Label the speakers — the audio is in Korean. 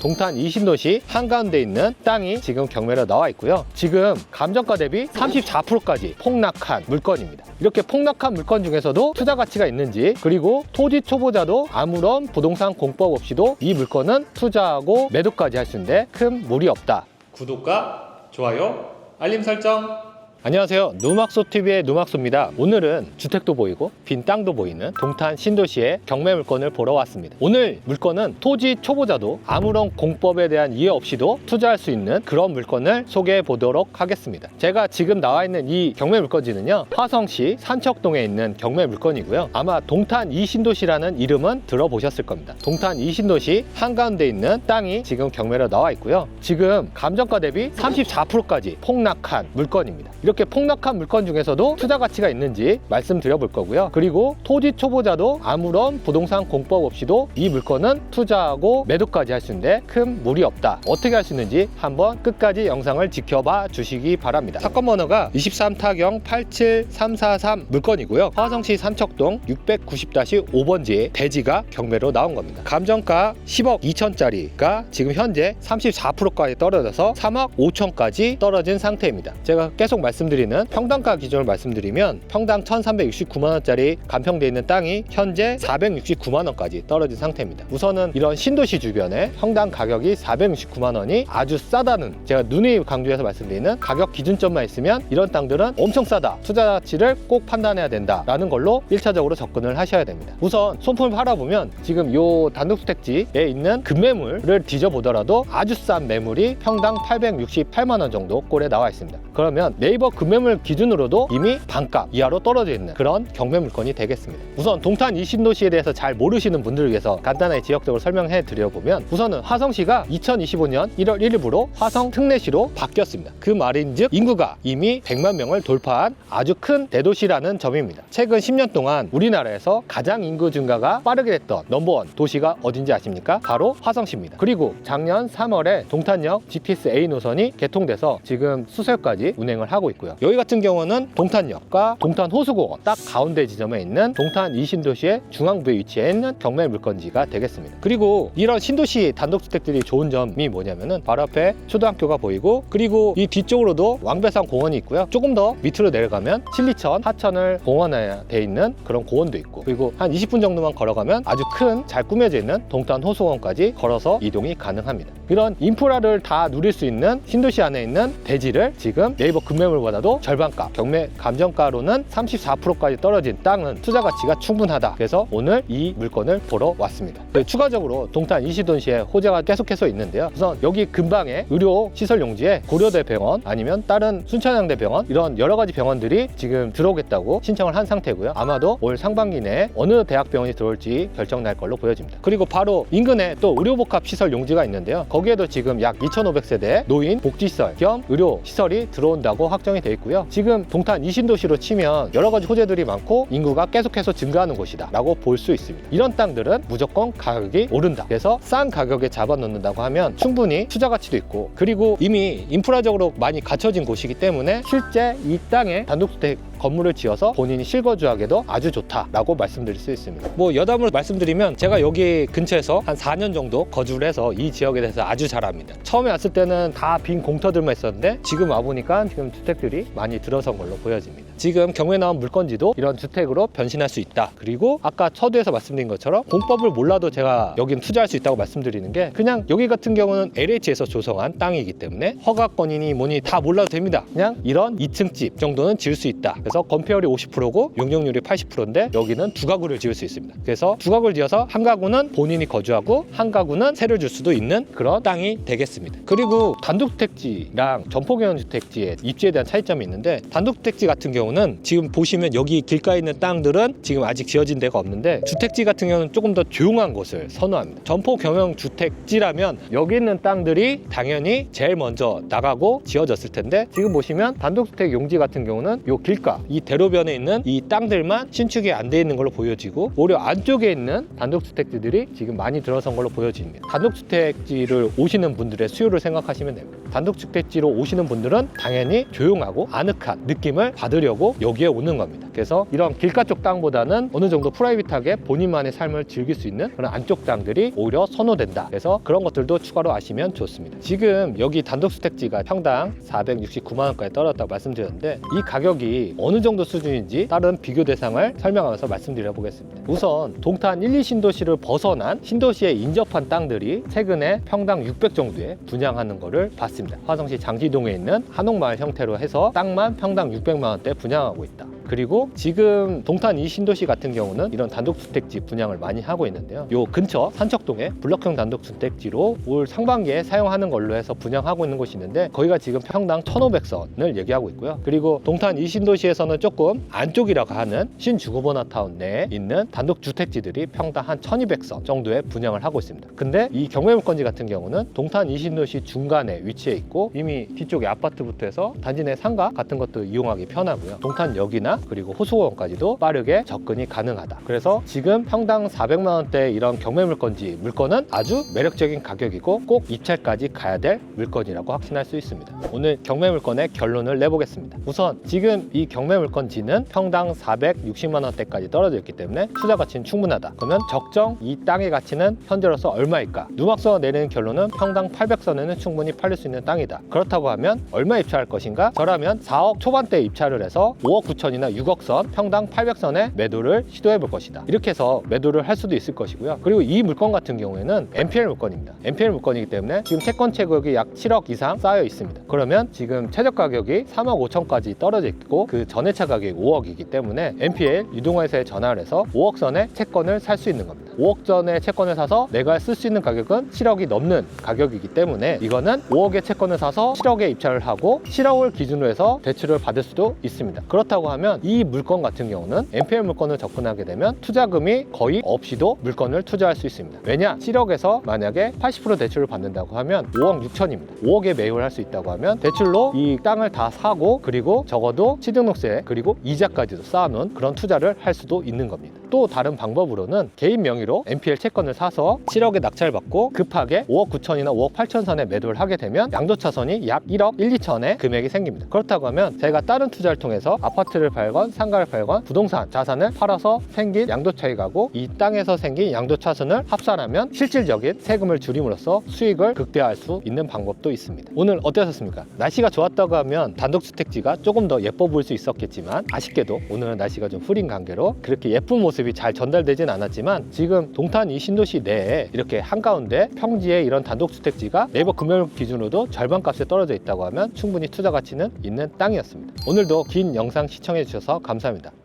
Speaker 1: 동탄 이신도시 한가운데 있는 땅이 지금 경매로 나와 있고요. 지금 감정가 대비 34%까지 폭락한 물건입니다. 이렇게 폭락한 물건 중에서도 투자 가치가 있는지, 그리고 토지 초보자도 아무런 부동산 공법 없이도 이 물건은 투자하고 매도까지 할 수 있는데 큰 무리 없다. 구독과 좋아요, 알림 설정. 안녕하세요, 누막소TV의 누막소입니다. 오늘은 주택도 보이고 빈 땅도 보이는 동탄 신도시의 경매 물건을 보러 왔습니다. 오늘 물건은 토지 초보자도 아무런 공법에 대한 이해 없이도 투자할 수 있는 그런 물건을 소개해 보도록 하겠습니다. 제가 지금 나와 있는 이 경매 물건지는요, 화성시 산척동에 있는 경매 물건이고요. 아마 동탄 이신도시라는 이름은 들어보셨을 겁니다. 동탄 이신도시 한가운데 있는 땅이 지금 경매로 나와 있고요. 지금 감정가 대비 34%까지 폭락한 물건입니다. 이렇게 폭락한 물건 중에서도 투자 가치가 있는지 말씀드려 볼 거고요. 그리고 토지 초보자도 아무런 부동산 공법 없이도 이 물건은 투자하고 매도까지 할 수 있는데 큰 무리 없다. 어떻게 할 수 있는지 한번 끝까지 영상을 지켜봐 주시기 바랍니다. 사건 번호가 23타경87343 물건이고요. 화성시 산척동 690-5번지에 대지가 경매로 나온 겁니다. 감정가 10억 2천짜리가 지금 현재 34%까지 떨어져서 3억 5천까지 떨어진 상태입니다. 제가 계속 말씀드리는 평당가 기준을 말씀드리면 평당 1369만원짜리 간평되어 있는 땅이 현재 469만원까지 떨어진 상태입니다. 우선은 이런 신도시 주변에 평당 가격이 469만원이 아주 싸다는, 제가 누누이 강조해서 말씀드리는 가격 기준점만 있으면 이런 땅들은 엄청 싸다, 투자 가치를 꼭 판단해야 된다라는 걸로 1차적으로 접근을 하셔야 됩니다. 우선 손품을 팔아보면 지금 이 단독주택지에 있는 급매물을 뒤져보더라도 아주 싼 매물이 평당 868만원 정도 꼴에 나와 있습니다. 그러면 네이버 급매물 기준으로도 이미 반값 이하로 떨어져 있는 그런 경매 물건이 되겠습니다. 우선 동탄 이신도시에 대해서 잘 모르시는 분들을 위해서 간단하게 지역적으로 설명해 드려보면, 우선은 화성시가 2025년 1월 1일부로 화성 특례시로 바뀌었습니다. 그 말인즉 인구가 이미 100만 명을 돌파한 아주 큰 대도시라는 점입니다. 최근 10년 동안 우리나라에서 가장 인구 증가가 빠르게 됐던 넘버원 도시가 어딘지 아십니까? 바로 화성시입니다. 그리고 작년 3월에 동탄역 GTS A 노선이 개통돼서 지금 수서역까지 운행을 하고 있고요. 여기 같은 경우는 동탄역과 동탄 호수공원 딱 가운데 지점에 있는 동탄 이신도시의 중앙부에 위치해 있는 경매 물건지가 되겠습니다. 그리고 이런 신도시 단독주택들이 좋은 점이 뭐냐면은 바로 앞에 초등학교가 보이고, 그리고 이 뒤쪽으로도 왕배산 공원이 있고요. 조금 더 밑으로 내려가면 신리천, 하천을 공원화되어 있는 그런 공원도 있고, 그리고 한 20분 정도만 걸어가면 아주 큰 잘 꾸며져 있는 동탄 호수공원까지 걸어서 이동이 가능합니다. 이런 인프라를 다 누릴 수 있는 신도시 안에 있는 대지를 지금 네이버 급매물보다도 절반가, 경매 감정가로는 34%까지 떨어진 땅은 투자 가치가 충분하다. 그래서 오늘 이 물건을 보러 왔습니다. 추가적으로 동탄 이신도시에 호재가 계속해서 있는데요. 우선 여기 근방에 의료 시설 용지에 고려대 병원, 아니면 다른 순천향대 병원, 이런 여러 가지 병원들이 지금 들어오겠다고 신청을 한 상태고요. 아마도 올 상반기 내에 어느 대학병원이 들어올지 결정날 걸로 보여집니다. 그리고 바로 인근에 또 의료복합 시설 용지가 있는데요. 거기에도 지금 약 2,500세대 노인 복지시설 겸 의료시설이 들어온다고 확정이 되어 있고요. 지금 동탄 이신도시로 치면 여러 가지 호재들이 많고 인구가 계속해서 증가하는 곳이다 라고 볼 수 있습니다. 이런 땅들은 무조건 가격이 오른다. 그래서 싼 가격에 잡아놓는다고 하면 충분히 투자 가치도 있고, 그리고 이미 인프라적으로 많이 갖춰진 곳이기 때문에 실제 이 땅에 단독주택 건물을 지어서 본인이 실거주하기도 아주 좋다라고 말씀드릴 수 있습니다. 뭐 여담으로 말씀드리면 제가 여기 근처에서 한 4년 정도 거주를 해서 이 지역에 대해서 아주 잘 압니다. 처음에 왔을 때는 다 빈 공터들만 있었는데 지금 와보니까 지금 주택들이 많이 들어선 걸로 보여집니다. 지금 경매에 나온 물건지도 이런 주택으로 변신할 수 있다. 그리고 아까 서두에서 말씀드린 것처럼 공법을 몰라도 제가 여긴 투자할 수 있다고 말씀드리는 게, 그냥 여기 같은 경우는 LH에서 조성한 땅이기 때문에 허가권이니 뭐니 다 몰라도 됩니다. 그냥 이런 2층 집 정도는 지을 수 있다. 그래서 건폐율이 50%고 용적률이 80%인데 여기는 두 가구를 지을 수 있습니다. 그래서 두 가구를 지어서 한 가구는 본인이 거주하고 한 가구는 세를 줄 수도 있는 그런 땅이 되겠습니다. 그리고 단독주택지랑 점포경영주택지의 입지에 대한 차이점이 있는데, 단독주택지 같은 경우는 지금 보시면 여기 길가에 있는 땅들은 지금 아직 지어진 데가 없는데, 주택지 같은 경우는 조금 더 조용한 곳을 선호합니다. 점포경영주택지라면 여기 있는 땅들이 당연히 제일 먼저 나가고 지어졌을 텐데, 지금 보시면 단독주택 용지 같은 경우는 요 길가, 이 대로변에 있는 이 땅들만 신축이 안 돼 있는 걸로 보여지고, 오히려 안쪽에 있는 단독주택지들이 지금 많이 들어선 걸로 보여집니다. 단독주택지를 오시는 분들의 수요를 생각하시면 됩니다. 단독주택지로 오시는 분들은 당연히 조용하고 아늑한 느낌을 받으려고 하려고 여기에 오는 겁니다. 그래서 이런 길가 쪽 땅보다는 어느 정도 프라이빗하게 본인만의 삶을 즐길 수 있는 그런 안쪽 땅들이 오히려 선호된다. 그래서 그런 것들도 추가로 아시면 좋습니다. 지금 여기 단독주택지가 평당 469만 원까지 떨어졌다고 말씀드렸는데 이 가격이 어느 정도 수준인지 다른 비교 대상을 설명하면서 말씀드려 보겠습니다. 우선 동탄 1, 2신도시를 벗어난 신도시에 인접한 땅들이 최근에 평당 600 정도에 분양하는 거를 봤습니다. 화성시 장지동에 있는 한옥마을 형태로 해서 땅만 평당 600만 원대 분양하고 있다. 그리고 지금 동탄 2신도시 같은 경우는 이런 단독주택지 분양을 많이 하고 있는데요. 요 근처 산척동에 블럭형 단독주택지로 올 상반기에 사용하는 걸로 해서 분양하고 있는 곳이 있는데 거기가 지금 평당 1,500선을 얘기하고 있고요. 그리고 동탄 2신도시에서는 조금 안쪽이라고 하는 신주거번화타운 내에 있는 단독주택지들이 평당 한 1,200선 정도의 분양을 하고 있습니다. 근데 이 경매물건지 같은 경우는 동탄 2신도시 중간에 위치해 있고 이미 뒤쪽에 아파트부터 해서 단지 내 상가 같은 것도 이용하기 편하고요. 동탄역이나 그리고 호수공원까지도 빠르게 접근이 가능하다. 그래서 지금 평당 400만 원대 이런 경매물건지 물건은 아주 매력적인 가격이고 꼭 입찰까지 가야 될 물건이라고 확신할 수 있습니다. 오늘 경매물건의 결론을 내보겠습니다. 우선 지금 이 경매물건지는 평당 460만 원대까지 떨어져 있기 때문에 투자 가치는 충분하다. 그러면 적정 이 땅의 가치는 현재로서 얼마일까? 누막서 내리는 결론은 평당 800선에는 충분히 팔릴 수 있는 땅이다. 그렇다고 하면 얼마 입찰할 것인가? 저라면 4억 초반대에 입찰을 해서 5억 9천이나 6억 선, 평당 800선에 매도를 시도해 볼 것이다. 이렇게 해서 매도를 할 수도 있을 것이고요. 그리고 이 물건 같은 경우에는 NPL 물건입니다. NPL 물건이기 때문에 지금 채권 채굴이 약 7억 이상 쌓여 있습니다. 그러면 지금 최저 가격이 3억 5천까지 떨어져 있고 그 전회차 가격이 5억이기 때문에 NPL 유동화회사에 전화를 해서 5억 선의 채권을 살 수 있는 겁니다. 5억 전의 채권을 사서 내가 쓸 수 있는 가격은 7억이 넘는 가격이기 때문에 이거는 5억의 채권을 사서 7억에 입찰을 하고 7억을 기준으로 해서 대출을 받을 수도 있습니다. 그렇다고 하면 이 물건 같은 경우는 NPL 물건을 접근하게 되면 투자금이 거의 없이도 물건을 투자할 수 있습니다. 왜냐? 7억에서 만약에 80% 대출을 받는다고 하면 5억 6천입니다. 5억에 매입을 할 수 있다고 하면 대출로 이 땅을 다 사고 그리고 적어도 취등록세 그리고 이자까지도 쌓아놓은 그런 투자를 할 수도 있는 겁니다. 또 다른 방법으로는 개인 명의로 NPL 채권을 사서 7억에 낙찰을 받고 급하게 5억 9천이나 5억 8천 선에 매도를 하게 되면 양도차선이 약 1억 1, 2천의 금액이 생깁니다. 그렇다고 하면 제가 다른 투자를 통해서 아파트를 팔건 상가를 팔건 부동산 자산을 팔아서 생긴 양도차익하고 이 땅에서 생긴 양도차선을 합산하면 실질적인 세금을 줄임으로써 수익을 극대화할 수 있는 방법도 있습니다. 오늘 어떠셨습니까? 날씨가 좋았다고 하면 단독주택지가 조금 더 예뻐 보일 수 있었겠지만 아쉽게도 오늘은 날씨가 좀 흐린 관계로 그렇게 예쁜 모습이 잘 전달되진 않았지만 지금 동탄 이 신도시 내에 이렇게 한가운데 평지에 이런 단독주택지가 네이버 금융 기준으로도 절반 값에 떨어져 있다고 하면 충분히 투자 가치는 있는 땅이었습니다. 오늘도 긴 영상 시청해 주셔서 감사합니다.